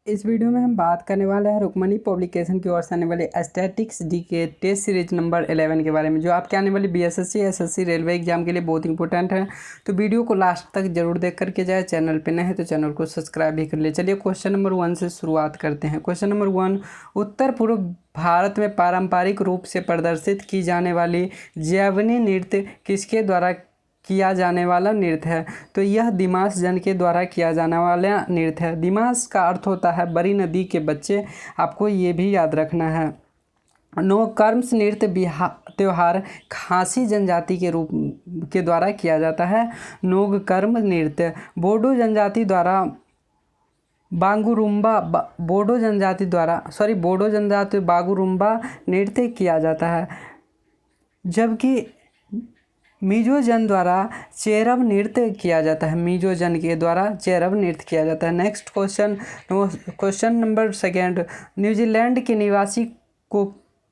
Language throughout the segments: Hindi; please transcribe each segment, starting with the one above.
इस वीडियो में हम बात करने वाले हैं रुक्मणी पब्लिकेशन की ओर से आने वाले स्टैटिक्स डी के टेस्ट सीरीज नंबर 11 के बारे में, जो आपके आने वाली बीएसएससी एसएससी रेलवे एग्जाम के लिए बहुत इंपॉर्टेंट है। तो वीडियो को लास्ट तक जरूर देख करके जाए। चैनल पे नए हैं तो चैनल को सब्सक्राइब भी कर ले। चलिए क्वेश्चन नंबर 1 से शुरुआत करते हैं। क्वेश्चन नंबर 1, उत्तर पूर्व भारत में पारंपरिक रूप से प्रदर्शित की जाने वाली जैवनी नृत्य किसके द्वारा किया जाने वाला नृत्य है? तो यह दिमास जन के द्वारा किया जाने वाला नृत्य है। दिमास का अर्थ होता है बड़ी नदी के बच्चे, आपको ये भी याद रखना है। नोकर्म्स नृत्य त्योहार खासी जनजाति के रूप के द्वारा किया जाता है। नोगकर्म नृत्य बोडो जनजाति द्वारा बोडो जनजाति बागुरुम्बा नृत्य किया जाता है, जबकि मिजो जन द्वारा चेरब नृत्य किया जाता है। मिजो जन के द्वारा चेरब नृत्य किया जाता है। नेक्स्ट क्वेश्चन नंबर 2, न्यूजीलैंड के निवासी को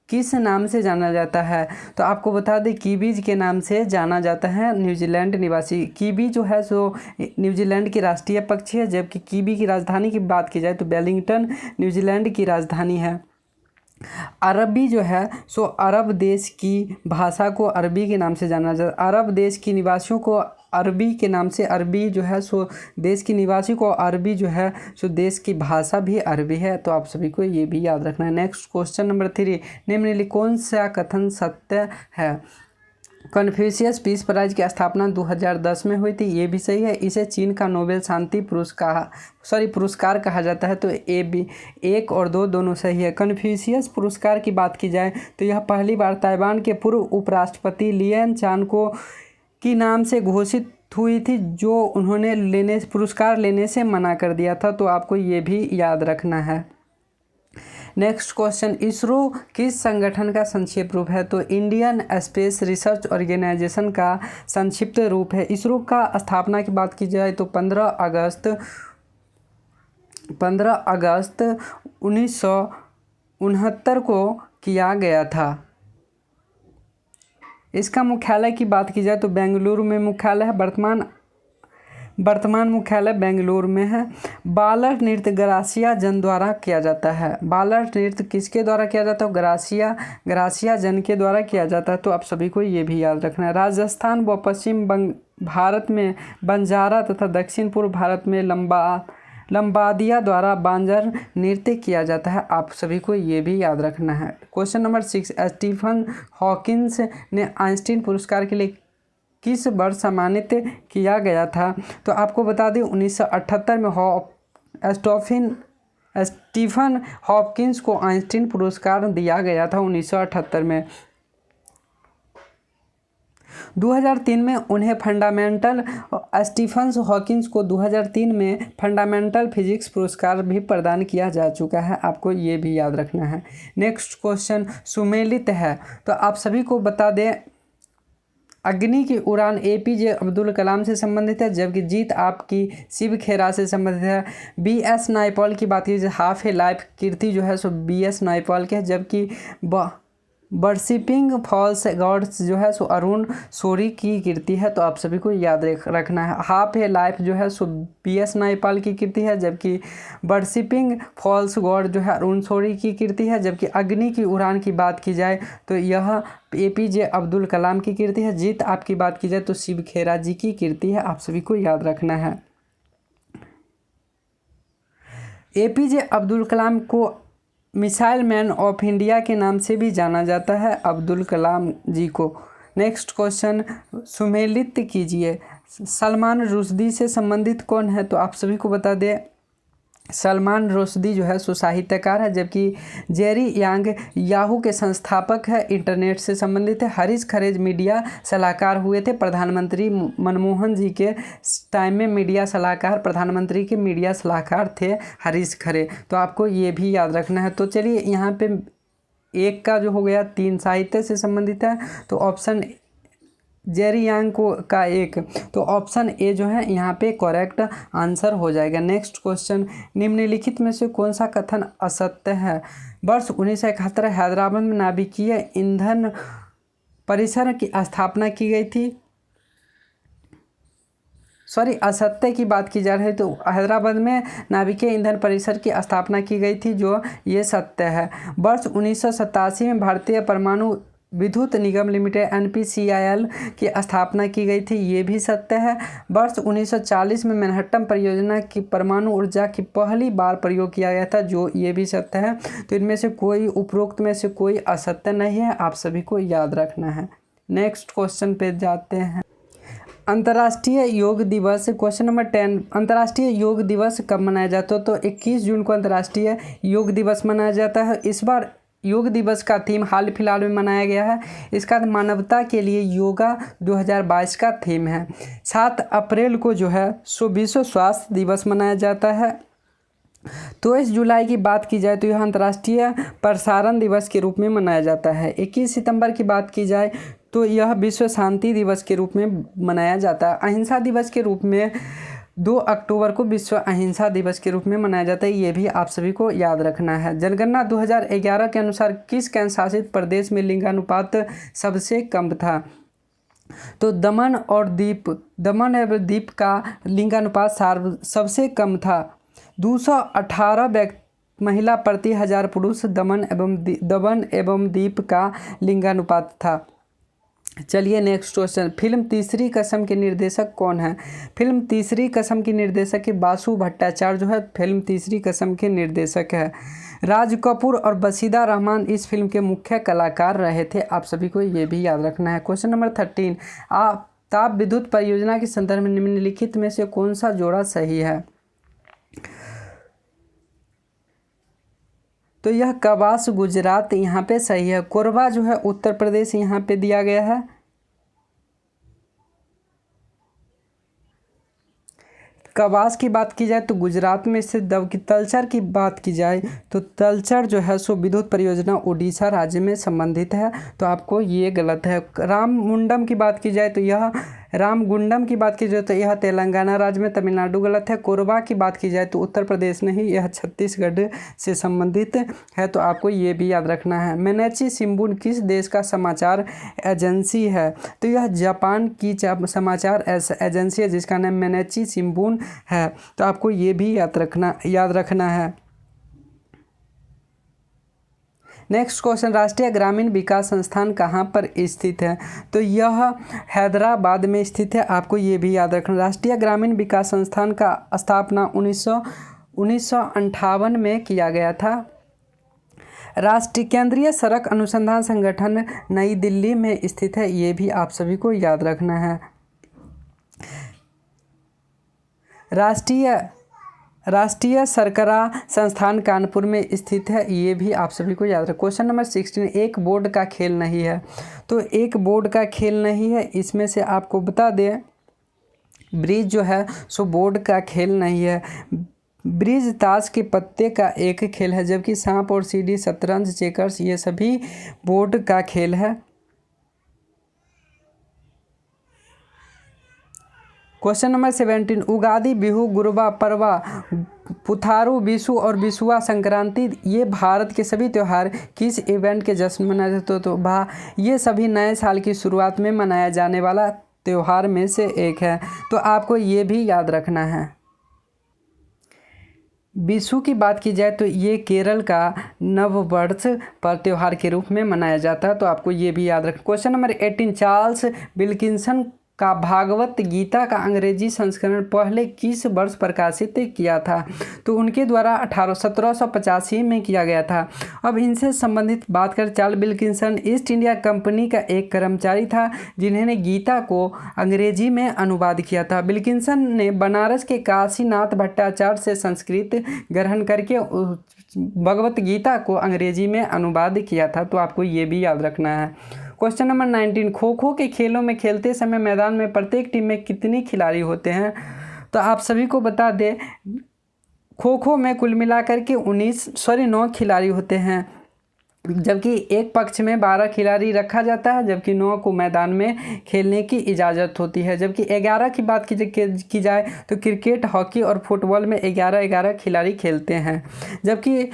किस नाम से जाना जाता है? तो आपको बता दें कीबीज के नाम से जाना जाता है न्यूजीलैंड निवासी। कीबी जो है सो न्यूजीलैंड की राष्ट्रीय पक्षी है, जबकि कीबी की राजधानी की बात की जाए तो वेलिंगटन न्यूजीलैंड की राजधानी है। अरबी जो है सो अरब देश की भाषा को अरबी के नाम से जाना जाता है। अरब देश की निवासियों को अरबी के नाम से, अरबी जो है सो देश की निवासी को अरबी जो है सो देश की भाषा भी अरबी है। तो आप सभी को ये भी याद रखना है। नेक्स्ट क्वेश्चन नंबर 3, निम्नलिखित कौन सा कथन सत्य है? कन्फ्यूशियस पीस प्राइज की स्थापना 2010 में हुई थी, ये भी सही है। इसे चीन का नोबेल शांति पुरस्कार कहा जाता है। तो ए भी 1 और 2 दोनों सही है। कन्फ्यूशियस पुरस्कार की बात की जाए तो यह पहली बार ताइवान के पूर्व उपराष्ट्रपति लियन चान को की नाम से घोषित हुई थी, जो उन्होंने पुरस्कार लेने से मना कर दिया था। तो आपको ये भी याद रखना है। नेक्स्ट क्वेश्चन, इसरो किस संगठन का संक्षिप्त रूप है? तो इंडियन स्पेस रिसर्च ऑर्गेनाइजेशन का संक्षिप्त रूप है। इसरो का स्थापना की बात की जाए तो 15 अगस्त 1969 को किया गया था। इसका मुख्यालय की बात की जाए तो बेंगलुरु में मुख्यालय है। वर्तमान मुख्यालय बेंगलुरु में है। बालर नृत्य ग्रासिया जन द्वारा किया जाता है। बालर नृत्य किसके द्वारा किया जाता है? ग्रासिया जन के द्वारा किया जाता है। तो आप सभी को ये भी याद रखना है। राजस्थान व पश्चिम भारत में बंजारा तथा दक्षिण पूर्व भारत में लंबादिया द्वारा बांजर नृत्य किया जाता है। आप सभी को ये भी याद रखना है। क्वेश्चन नंबर 6, स्टीफन हॉकिंस ने आइंस्टीन पुरस्कार के लिए किस वर्ष सम्मानित किया गया था? तो आपको बता दें 1978 में स्टीफन हॉकिंस को आइंस्टीन पुरस्कार दिया गया था 1978 में। 2003 में उन्हें स्टीफन हॉकिंस को 2003 में फंडामेंटल फिजिक्स पुरस्कार भी प्रदान किया जा चुका है। आपको ये भी याद रखना है। नेक्स्ट क्वेश्चन सुमेलित है। तो आप सभी को बता दें अग्नि की उड़ान एपीजे अब्दुल कलाम से संबंधित है, जबकि जीत आपकी शिव खेरा से संबंधित है। बीएस नायपॉल की बात की जाए हाफ ए लाइफ कीर्ति जो है सो बीएस नायपॉल के है, जबकि वर्शिपिंग फॉल्स गॉड्स जो है सो अरुण शोरी की कीर्ति है। तो आप सभी को याद रखना है। हाफ ए लाइफ जो है सो बीएस नायपाल की कीर्ति है, जबकि वर्शिपिंग फॉल्स गॉड जो है अरुण शोरी की कीर्ति है। जबकि अग्नि की उड़ान की बात की जाए तो यह एपीजे अब्दुल कलाम की कीर्ति है। जीत आपकी बात की जाए तो शिव खेरा जी की कीर्ति है। आप सभी को याद रखना है। एपीजे अब्दुल कलाम को मिसाइल मैन ऑफ इंडिया के नाम से भी जाना जाता है, अब्दुल कलाम जी को। नेक्स्ट क्वेश्चन सुमेलित कीजिए। सलमान रुश्दी से संबंधित कौन है? तो आप सभी को बता दें सलमान रुश्दी जो है सो साहित्यकार है, जबकि जेरी यांग याहू के संस्थापक है, इंटरनेट से संबंधित है। हरीश खरे मीडिया सलाहकार हुए थे प्रधानमंत्री मनमोहन जी के टाइम में। प्रधानमंत्री के मीडिया सलाहकार थे हरीश खरे। तो आपको ये भी याद रखना है। तो चलिए यहाँ पे एक का जो हो गया 3 साहित्य से संबंधित है, तो ऑप्शन जेरी यांग का 1, तो ऑप्शन ए जो है यहाँ पे करेक्ट आंसर हो जाएगा। नेक्स्ट क्वेश्चन, निम्नलिखित में से कौन सा कथन असत्य है? वर्ष 1971 हैदराबाद में नाभिकीय ईंधन परिसर की स्थापना की गई थी। असत्य की बात की जा रही है तो हैदराबाद में नाभिकीय ईंधन परिसर की स्थापना की गई थी, जो ये सत्य है। वर्ष 1987 में भारतीय परमाणु विद्युत निगम लिमिटेड NPCIL की स्थापना की गई थी, ये भी सत्य है। वर्ष 1940 में मैनहट्टन परियोजना की परमाणु ऊर्जा की पहली बार प्रयोग किया गया था, जो ये भी सत्य है। तो इनमें से कोई उपरोक्त में से कोई असत्य नहीं है, आप सभी को याद रखना है। नेक्स्ट क्वेश्चन पे जाते हैं। अंतर्राष्ट्रीय योग दिवस, क्वेश्चन नंबर 10, अंतर्राष्ट्रीय योग दिवस कब मनाया जाता है? तो 21 जून को अंतर्राष्ट्रीय योग दिवस मनाया जाता है। इस बार योग दिवस का थीम हाल फिलहाल में मनाया गया है, इसका मानवता के लिए योगा 2022 का थीम है। 7 अप्रैल को जो है सो विश्व स्वास्थ्य दिवस मनाया जाता है। 23 जुलाई की बात की जाए तो यह अंतर्राष्ट्रीय प्रसारण दिवस के रूप में मनाया जाता है। 21 सितंबर की बात की जाए तो यह विश्व शांति दिवस के रूप में मनाया जाता है। अहिंसा दिवस के रूप में 2 अक्टूबर को विश्व अहिंसा दिवस के रूप में मनाया जाता है, ये भी आप सभी को याद रखना है। जनगणना 2011 के अनुसार किस केंद्र शासित प्रदेश में लिंगानुपात सबसे कम था? तो दमन एवं दीप का लिंगानुपात सबसे कम था। 218 महिला प्रति 1000 पुरुष दमन एवं दीप का लिंगानुपात था। चलिए नेक्स्ट क्वेश्चन, फिल्म तीसरी कसम के निर्देशक कौन है? फिल्म तीसरी कसम के निर्देशक के बासु भट्टाचार्य जो है फिल्म तीसरी कसम के निर्देशक है। राज कपूर और बशीदा रहमान इस फिल्म के मुख्य कलाकार रहे थे, आप सभी को ये भी याद रखना है। क्वेश्चन नंबर 13, ताप विद्युत परियोजना के संदर्भ में निम्नलिखित में से कौन सा जोड़ा सही है? तो यह कवास गुजरात यहाँ पे सही है। कोरबा जो है उत्तर प्रदेश यहाँ पे दिया गया है। कवास की बात की जाए तो गुजरात में स्थित जबकि तलचर की बात की जाए तो तलचर जो है सो विद्युत परियोजना उड़ीसा राज्य में संबंधित है, तो आपको ये गलत है। रामगुंडम की बात की जाए तो यह तेलंगाना राज्य में, तमिलनाडु गलत है। कोरबा की बात की जाए तो उत्तर प्रदेश नहीं, यह छत्तीसगढ़ से संबंधित है, तो आपको ये भी याद रखना है। मेनेची शिंबुन किस देश का समाचार एजेंसी है? तो यह जापान की समाचार एजेंसी है जिसका नाम मेनेची शिंबुन है, तो आपको ये भी याद रखना है। नेक्स्ट क्वेश्चन, राष्ट्रीय ग्रामीण विकास संस्थान कहाँ पर स्थित है? तो यह हैदराबाद में स्थित है, आपको ये भी याद रखना। राष्ट्रीय ग्रामीण विकास संस्थान का स्थापना 1958 में किया गया था। राष्ट्रीय केंद्रीय सड़क अनुसंधान संगठन नई दिल्ली में स्थित है, ये भी आप सभी को याद रखना है। राष्ट्रीय शर्करा संस्थान कानपुर में स्थित है, ये भी आप सभी को याद रखें। क्वेश्चन नंबर 16, एक बोर्ड का खेल नहीं है? तो एक बोर्ड का खेल नहीं है, इसमें से आपको बता दें ब्रिज जो है सो बोर्ड का खेल नहीं है। ब्रिज ताश के पत्ते का एक खेल है, जबकि सांप और सीढ़ी, शतरंज, चेकर्स ये सभी बोर्ड का खेल है। क्वेश्चन नंबर 17, उगादि, बिहू, गुरबा, परवा, पुथारू, विशु और विशुआ संक्रांति ये भारत के सभी त्यौहार किस इवेंट के जश्न मनाए जाते? तो ये सभी नए साल की शुरुआत में मनाया जाने वाला त्यौहार में से एक है, तो आपको ये भी याद रखना है। विशु की बात की जाए तो ये केरल का नववर्ष पर त्यौहार के रूप में मनाया जाता है, तो आपको ये भी याद रखना। क्वेश्चन नंबर 18, चार्ल्स विल्किंसन का भागवत गीता का अंग्रेजी संस्करण पहले किस वर्ष प्रकाशित किया था? तो उनके द्वारा 1785 में किया गया था। अब इनसे संबंधित बात करें, Charles Wilkinson east India company का एक कर्मचारी था जिन्होंने गीता को अंग्रेजी में अनुवाद किया था। विल्किंसन ने बनारस के काशीनाथ भट्टाचार्य से संस्कृत ग्रहण करके भगवत गीता को अंग्रेजी में अनुवाद किया था, तो आपको ये भी याद रखना है। क्वेश्चन नंबर 19, खो खो के खेलों में खेलते समय मैदान में प्रत्येक टीम में कितने खिलाड़ी होते हैं? तो आप सभी को बता दें खो खो में कुल मिलाकर के 9 खिलाड़ी होते हैं, जबकि एक पक्ष में 12 खिलाड़ी रखा जाता है, जबकि 9 को मैदान में खेलने की इजाज़त होती है। जबकि 11 की बात की जाए तो क्रिकेट, हॉकी और फुटबॉल में 11 खिलाड़ी खेलते हैं, जबकि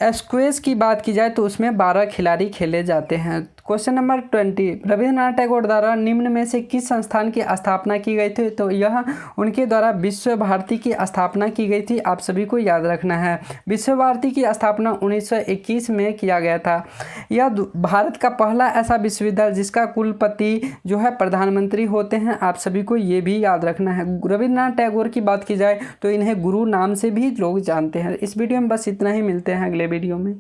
स्क्वैश की बात की जाए तो उसमें 12 खिलाड़ी खेले जाते हैं। क्वेश्चन नंबर 20, रविंद्रनाथ टैगोर द्वारा निम्न में से किस संस्थान की स्थापना की गई थी? तो यह उनके द्वारा विश्व भारती की स्थापना की गई थी। आप सभी को याद रखना है, विश्व भारती की स्थापना 1921 में किया गया था। यह भारत का पहला ऐसा विश्वविद्यालय जिसका कुलपति जो है प्रधानमंत्री होते हैं। आप सभी को ये भी याद रखना है। रविंद्रनाथ टैगोर की बात की जाए तो इन्हें गुरु नाम से भी लोग जानते हैं। इस वीडियो में बस इतना ही, मिलते हैं अगले वीडियो में।